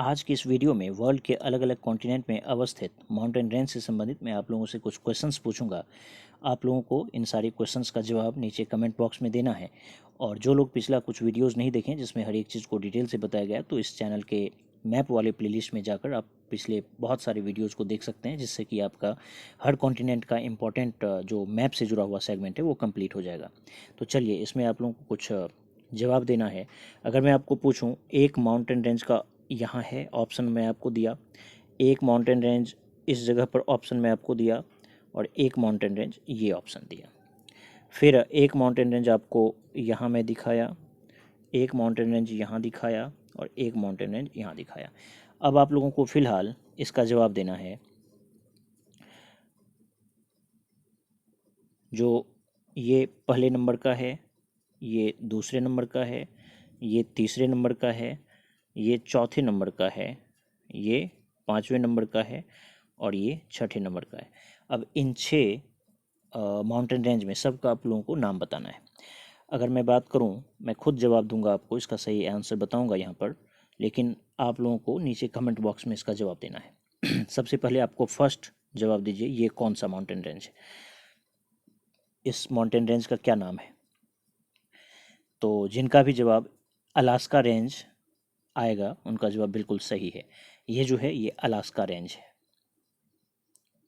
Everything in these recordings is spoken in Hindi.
आज की इस वीडियो में वर्ल्ड के अलग अलग कॉन्टिनेंट में अवस्थित माउंटेन रेंज से संबंधित मैं आप लोगों से कुछ क्वेश्चंस पूछूंगा। आप लोगों को इन सारे क्वेश्चंस का जवाब नीचे कमेंट बॉक्स में देना है। और जो लोग पिछला कुछ वीडियोस नहीं देखें जिसमें हर एक चीज़ को डिटेल से बताया गया, तो इस चैनल के मैप वाले प्लेलिस्ट में जाकर आप पिछले बहुत सारे वीडियोज़ को देख सकते हैं, जिससे कि आपका हर कॉन्टिनेंट का इम्पोर्टेंट जो मैप से जुड़ा हुआ सेगमेंट है वो कंप्लीट हो जाएगा। तो चलिए, इसमें आप लोगों को कुछ जवाब देना है। अगर मैं आपको पूछूं, एक माउंटेन रेंज का यहाँ है ऑप्शन में आपको दिया, एक माउंटेन रेंज इस जगह पर ऑप्शन में आपको दिया, और एक माउंटेन रेंज ये ऑप्शन दिया। फिर एक माउंटेन रेंज आपको यहाँ में दिखाया, एक माउंटेन रेंज यहाँ दिखाया, और एक माउंटेन रेंज यहाँ दिखाया। अब आप लोगों को फ़िलहाल इसका जवाब देना है। जो ये पहले नंबर का है, ये दूसरे नंबर का है, ये तीसरे नंबर का है, ये चौथे नंबर का है, ये पाँचवें नंबर का है, और ये छठे नंबर का है। अब इन 6 माउंटेन रेंज में सबका आप लोगों को नाम बताना है। अगर मैं बात करूं, मैं खुद जवाब दूंगा, आपको इसका सही आंसर बताऊंगा यहाँ पर, लेकिन आप लोगों को नीचे कमेंट बॉक्स में इसका जवाब देना है। सबसे पहले आपको फर्स्ट जवाब दीजिए, ये कौन सा माउंटेन रेंज है, इस माउंटेन रेंज का क्या नाम है। तो जिनका भी जवाब अलास्का रेंज आएगा उनका जवाब बिल्कुल सही है। ये जो है ये अलास्का रेंज है,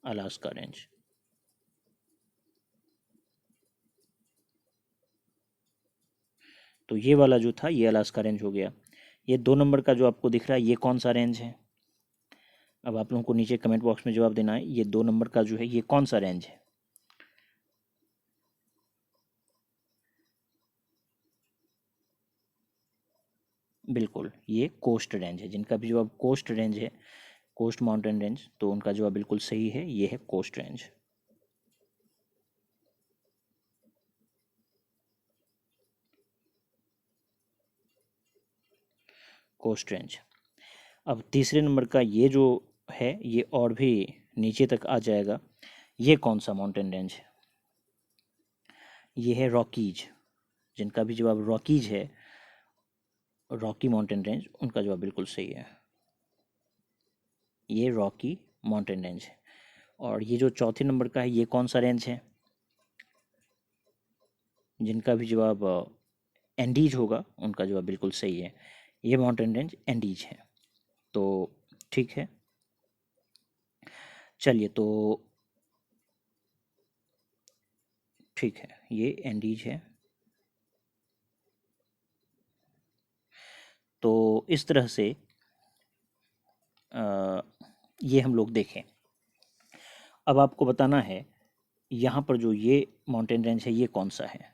अलास्का रेंज। तो ये वाला जो था ये अलास्का रेंज हो गया। ये 2 नंबर का जो आपको दिख रहा है ये कौन सा रेंज है। अब आप लोगों को नीचे कमेंट बॉक्स में जवाब देना है, ये 2 नंबर का जो है ये कौन सा रेंज है। बिल्कुल, ये कोस्ट रेंज है। जिनका भी जवाब कोस्ट रेंज है, कोस्ट माउंटेन रेंज, तो उनका जवाब बिल्कुल सही है, ये है कोस्ट रेंज। Coast range. अब तीसरे नंबर का ये जो है ये और भी नीचे तक आ जाएगा। ये कौन सा माउंटेन रेंज है, ये है रॉकीज। जिनका भी जवाब रॉकीज है, रॉकी माउंटेन रेंज, उनका जवाब बिल्कुल सही है, ये रॉकी माउंटेन रेंज है। और ये जो चौथे नंबर का है ये कौन सा रेंज है। जिनका भी जवाब एंडीज होगा उनका जवाब बिल्कुल सही है, ये माउंटेन रेंज एंडीज है। तो ठीक है, चलिए, तो ठीक है, ये एंडीज है। तो इस तरह से ये हम लोग देखें। अब आपको बताना है यहाँ पर जो ये माउंटेन रेंज है ये कौन सा है।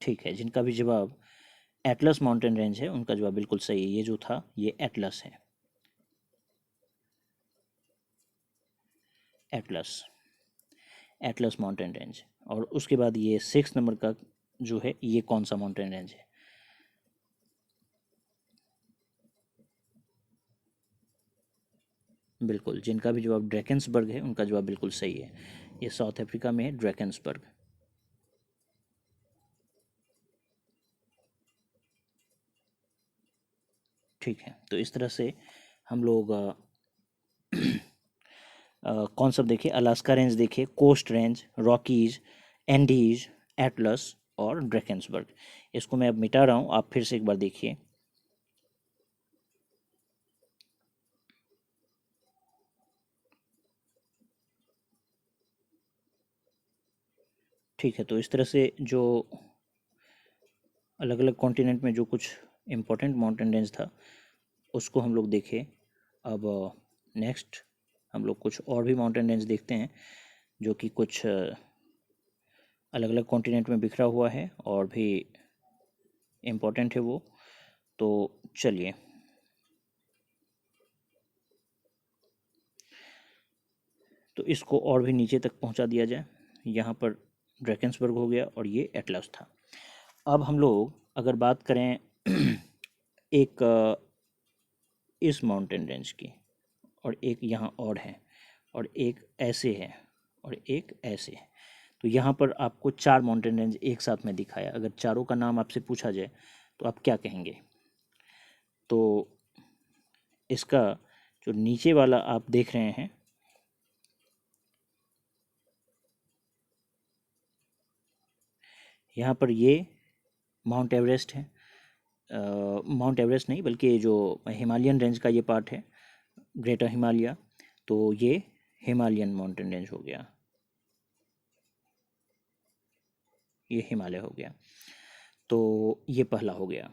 ठीक है, जिनका भी जवाब एटलस माउंटेन रेंज है उनका जवाब बिल्कुल सही है। ये जो था ये एटलस है, एटलस, एटलस माउंटेन रेंज। और उसके बाद ये 6 नंबर का जो है ये कौन सा माउंटेन रेंज है। बिल्कुल, जिनका भी जवाब ड्रैकेंसबर्ग है उनका जवाब बिल्कुल सही है, ये साउथ अफ्रीका में है, ड्रैकेंसबर्ग। ठीक है, तो इस तरह से हम लोग कौन सा देखे, अलास्का रेंज देखे, Coast Range, Rockies, Andes, Atlas और ड्रैकेंसबर्ग। इसको मैं अब मिटा रहा हूँ, आप फिर से एक बार देखिए। ठीक है, तो इस तरह से जो अलग अलग कॉन्टिनेंट में जो कुछ इम्पोर्टेंट माउंटेन रेंज था उसको हम लोग देखे। अब नेक्स्ट हम लोग कुछ और भी माउंटेन रेंज देखते हैं जो कि कुछ अलग अलग कॉन्टिनेंट में बिखरा हुआ है और भी इम्पोर्टेंट है वो। तो चलिए, तो इसको और भी नीचे तक पहुंचा दिया जाए। यहाँ पर ड्रैकेंसबर्ग हो गया और ये एटलस था। अब हम लोग अगर बात करें एक इस माउंटेन रेंज की, और एक यहाँ और है, और एक ऐसे है, और एक ऐसे है। तो यहाँ पर आपको 4 माउंटेन रेंज एक साथ में दिखाया। अगर चारों का नाम आपसे पूछा जाए तो आप क्या कहेंगे? तो इसका जो नीचे वाला आप देख रहे हैं, यहाँ पर ये माउंट एवरेस्ट है। माउंट एवरेस्ट नहीं, बल्कि जो हिमालयन रेंज का ये पार्ट है, ग्रेटर हिमालय, तो ये हिमालयन माउंटेन रेंज हो गया, ये हिमालय हो गया। तो ये पहला हो गया।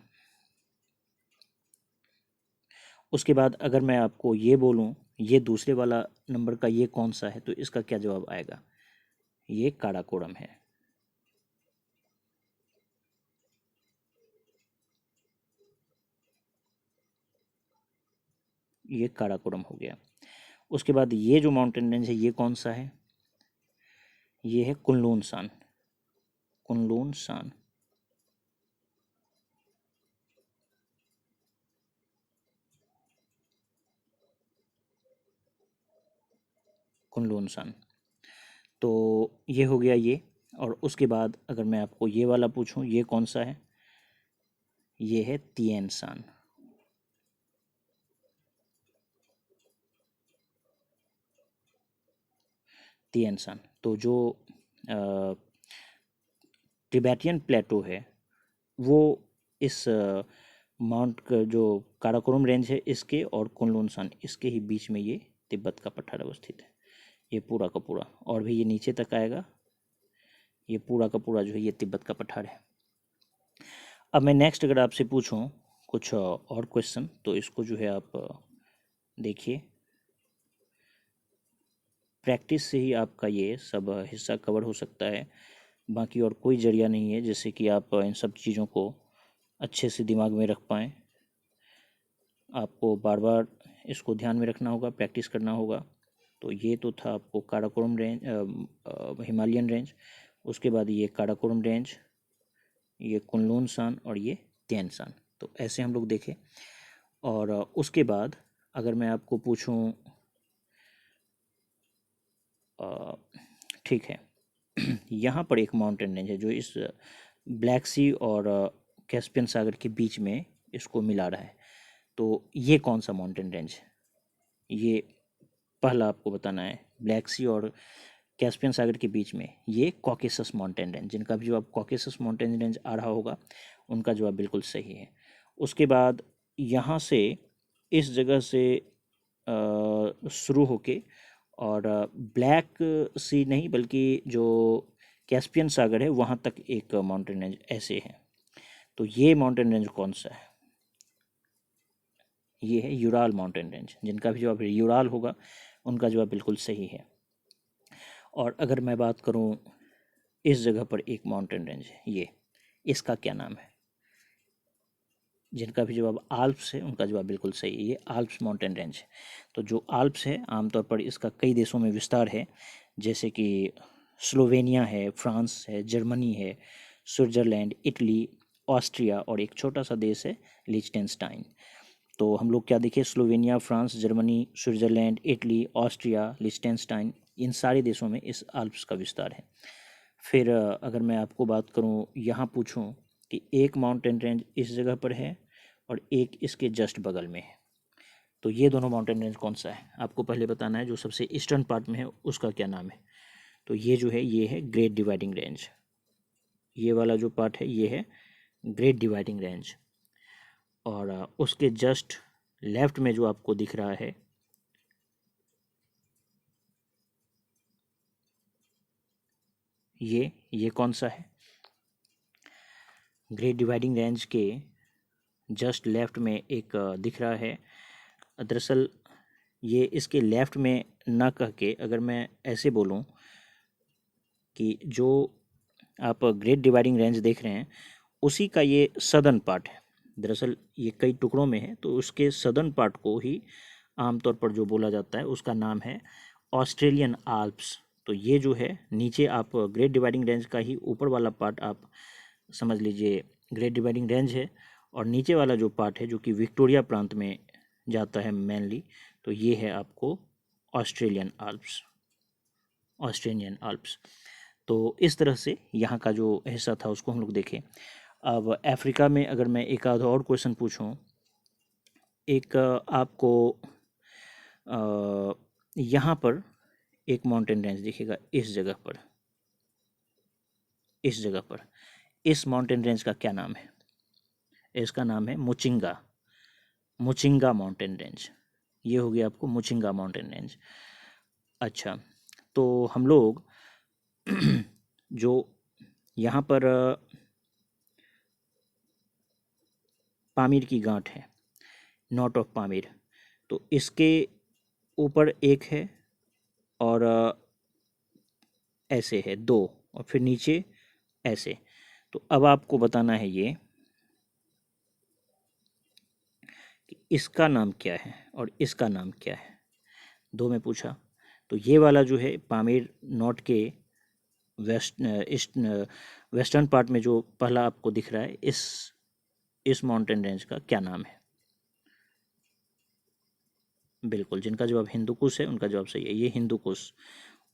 उसके बाद अगर मैं आपको ये बोलूं, ये दूसरे वाला नंबर का ये कौन सा है, तो इसका क्या जवाब आएगा? ये काराकोरम है। ये काराकोरम हो गया। उसके बाद ये जो माउंटेन रेंज है ये कौन सा है? ये है कुनलुन सान। कुनलुन सान। कुनलुन सान। तो ये हो गया ये। और उसके बाद अगर मैं आपको ये वाला पूछूं, ये कौन सा है? ये है तिएन सान। तिएन सान। तो जो टिबेटियन प्लेटो है वो इस माउंट का जो काराकोरम रेंज है इसके और कुनलुन सान इसके ही बीच में ये तिब्बत का पठार अवस्थित है। ये पूरा का पूरा, और भी ये नीचे तक आएगा, ये पूरा का पूरा जो है ये तिब्बत का पठार है। अब मैं नेक्स्ट अगर आपसे पूछूं कुछ और क्वेश्चन, तो इसको जो है आप देखिए। प्रैक्टिस से ही आपका ये सब हिस्सा कवर हो सकता है, बाकी और कोई जरिया नहीं है जैसे कि आप इन सब चीज़ों को अच्छे से दिमाग में रख पाएँ। आपको बार बार इसको ध्यान में रखना होगा, प्रैक्टिस करना होगा। तो ये तो था आपको काराकोरम रेंज, हिमालयन रेंज। उसके बाद ये काराकोरम रेंज, ये कुनलुन सान और ये तिएन सान। तो ऐसे हम लोग देखें। और उसके बाद अगर मैं आपको पूछूं, ठीक है, यहाँ पर एक माउंटेन रेंज है जो इस ब्लैक सी और कैस्पियन सागर के बीच में इसको मिला रहा है। तो ये कौन सा माउंटेन रेंज है? ये पहला आपको बताना है। ब्लैक सी और कैस्पियन सागर के बीच में ये कॉकेसस माउंटेन रेंज। जिनका भी जवाब कॉकेसस माउंटेन रेंज आ रहा होगा उनका जवाब बिल्कुल सही है। उसके बाद यहाँ से इस जगह से शुरू होके और ब्लैक सी नहीं बल्कि जो कैस्पियन सागर है वहाँ तक एक माउंटेन रेंज ऐसे है। तो ये माउंटेन रेंज कौन सा है? ये है यूराल माउंटेन रेंज। जिनका भी जवाब यूराल होगा उनका जवाब बिल्कुल सही है। और अगर मैं बात करूं, इस जगह पर एक माउंटेन रेंज है, ये, इसका क्या नाम है? जिनका भी जवाब आल्प्स है उनका जवाब बिल्कुल सही है, ये आल्प्स माउंटेन रेंज है। तो जो आल्प्स है आमतौर पर इसका कई देशों में विस्तार है, जैसे कि स्लोवेनिया है, फ्रांस है, जर्मनी है, स्विट्ज़रलैंड, इटली, ऑस्ट्रिया और एक छोटा सा देश है लिechtenstein। तो हम लोग क्या देखें, Slovenia, France, Germany, Switzerland, Italy, Austria, Liechtenstein, इन सारे देशों में इस आल्प्स का विस्तार है। फिर अगर मैं आपको बात करूं, यहाँ पूछूं कि एक माउंटेन रेंज इस जगह पर है और एक इसके जस्ट बगल में है, तो ये दोनों माउंटेन रेंज कौन सा है? आपको पहले बताना है जो सबसे ईस्टर्न पार्ट में है उसका क्या नाम है। तो ये जो है ये है ग्रेट डिवाइडिंग रेंज। ये वाला जो पार्ट है ये है ग्रेट डिवाइडिंग रेंज। और उसके जस्ट लेफ्ट में जो आपको दिख रहा है ये कौन सा है? ग्रेट डिवाइडिंग रेंज के जस्ट लेफ्ट में एक दिख रहा है। दरअसल ये इसके लेफ्ट में ना कह के अगर मैं ऐसे बोलूं कि जो आप ग्रेट डिवाइडिंग रेंज देख रहे हैं उसी का ये सदर्न पार्ट है। दरअसल ये कई टुकड़ों में है, तो उसके सदर्न पार्ट को ही आमतौर पर जो बोला जाता है उसका नाम है ऑस्ट्रेलियन आल्प्स। तो ये जो है नीचे आप ग्रेट डिवाइडिंग रेंज का ही ऊपर वाला पार्ट आप समझ लीजिए ग्रेट डिवाइडिंग रेंज है, और नीचे वाला जो पार्ट है जो कि विक्टोरिया प्रांत में जाता है मेनली, तो ये है आपको ऑस्ट्रेलियन आल्प्स। Australian Alps. तो इस तरह से यहाँ का जो हिस्सा था उसको हम लोग देखें। अब अफ्रीका में अगर मैं एक आध और क्वेश्चन पूछूं, एक आपको यहाँ पर एक माउंटेन रेंज दिखेगा, इस जगह पर, इस जगह पर, इस माउंटेन रेंज का क्या नाम है? इसका नाम है मुचिंगा, मुचिंगा माउंटेन रेंज। ये हो गया आपको मुचिंगा माउंटेन रेंज। अच्छा, तो हम लोग जो यहाँ पर पामीर की गांठ है, नॉट ऑफ पामीर, तो इसके ऊपर एक है और ऐसे है दो, और फिर नीचे ऐसे। तो अब आपको बताना है ये कि इसका नाम क्या है और इसका नाम क्या है। दो में पूछा, तो ये वाला जो है पामीर नॉट के वेस्टर्न पार्ट में जो पहला आपको दिख रहा है, इस माउंटेन रेंज का क्या नाम है? बिल्कुल, जिनका जवाब हिंदू कुश है उनका जवाब सही है, ये हिंदू कुश।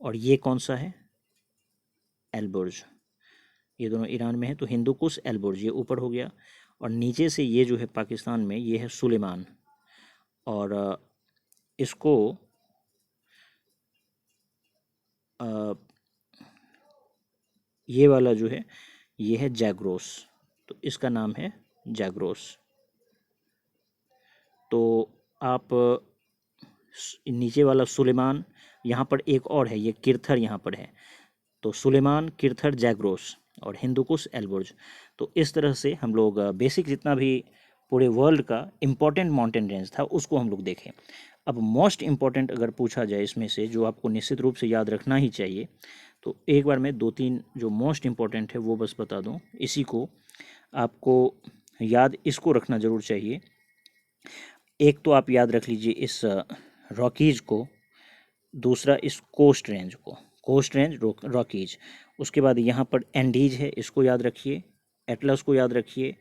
और ये कौन सा है? एल्बुर्ज। ये दोनों ईरान में है, तो हिंदू कुश, एल्बुर्ज, ये ऊपर हो गया। और नीचे से ये जो है पाकिस्तान में, ये है सुलेमान। और इसको ये वाला जो है ये है जैग्रोस, तो इसका नाम है जैग्रोस। तो आप नीचे वाला सुलेमान, यहाँ पर एक और है, ये किरथर यहाँ पर है। तो सुलेमान, किरथर, जैग्रोस और हिंदुकुश, एल्बुर्ज। तो इस तरह से हम लोग बेसिक जितना भी पूरे वर्ल्ड का इम्पॉर्टेंट माउंटेन रेंज था उसको हम लोग देखें। अब मोस्ट इम्पॉर्टेंट अगर पूछा जाए इसमें से, जो आपको निश्चित रूप से याद रखना ही चाहिए, तो एक बार मैं दो तीन जो मोस्ट इम्पॉर्टेंट है वो बस बता दूं। इसी को आपको याद, इसको रखना ज़रूर चाहिए। एक तो आप याद रख लीजिए इस रॉकीज को, दूसरा इस कोस्ट रेंज को, कोस्ट रेंज, रॉकीज। उसके बाद यहाँ पर एंडीज है, इसको याद रखिए। एटलस को याद रखिए।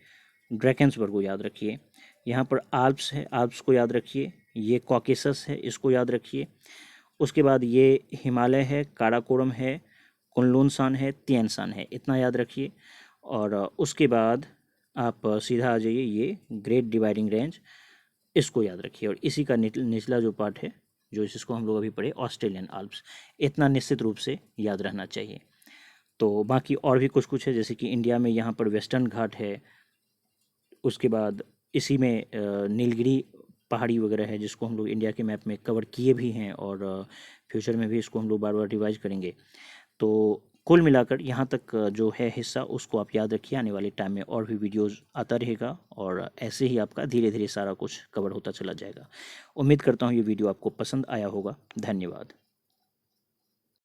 ड्रैकेंसबर्ग को याद रखिए। यहाँ पर आल्प्स है, आल्प्स को याद रखिए। ये कॉकेसस है, इसको याद रखिए। उसके बाद ये हिमालय है, काराकोरम है, कुनलुन है, तिएन शान है, इतना याद रखिए। और उसके बाद आप सीधा आ जाइए, ये ग्रेट डिवाइडिंग रेंज, इसको याद रखिए। और इसी का निचला जो पार्ट है, जो इसको हम लोग अभी पढ़े, ऑस्ट्रेलियन आल्प्स, इतना निश्चित रूप से याद रहना चाहिए। तो बाकी और भी कुछ कुछ है, जैसे कि इंडिया में यहाँ पर वेस्टर्न घाट है। उसके बाद इसी में नीलगिरी पहाड़ी वगैरह है, जिसको हम लोग इंडिया के मैप में कवर किए भी हैं, और फ्यूचर में भी इसको हम लोग बार बार रिवाइज करेंगे। तो कुल मिलाकर यहाँ तक जो है हिस्सा, उसको आप याद रखिए। आने वाले टाइम में और भी वीडियोस आता रहेगा, और ऐसे ही आपका धीरे धीरे सारा कुछ कवर होता चला जाएगा। उम्मीद करता हूँ ये वीडियो आपको पसंद आया होगा। धन्यवाद।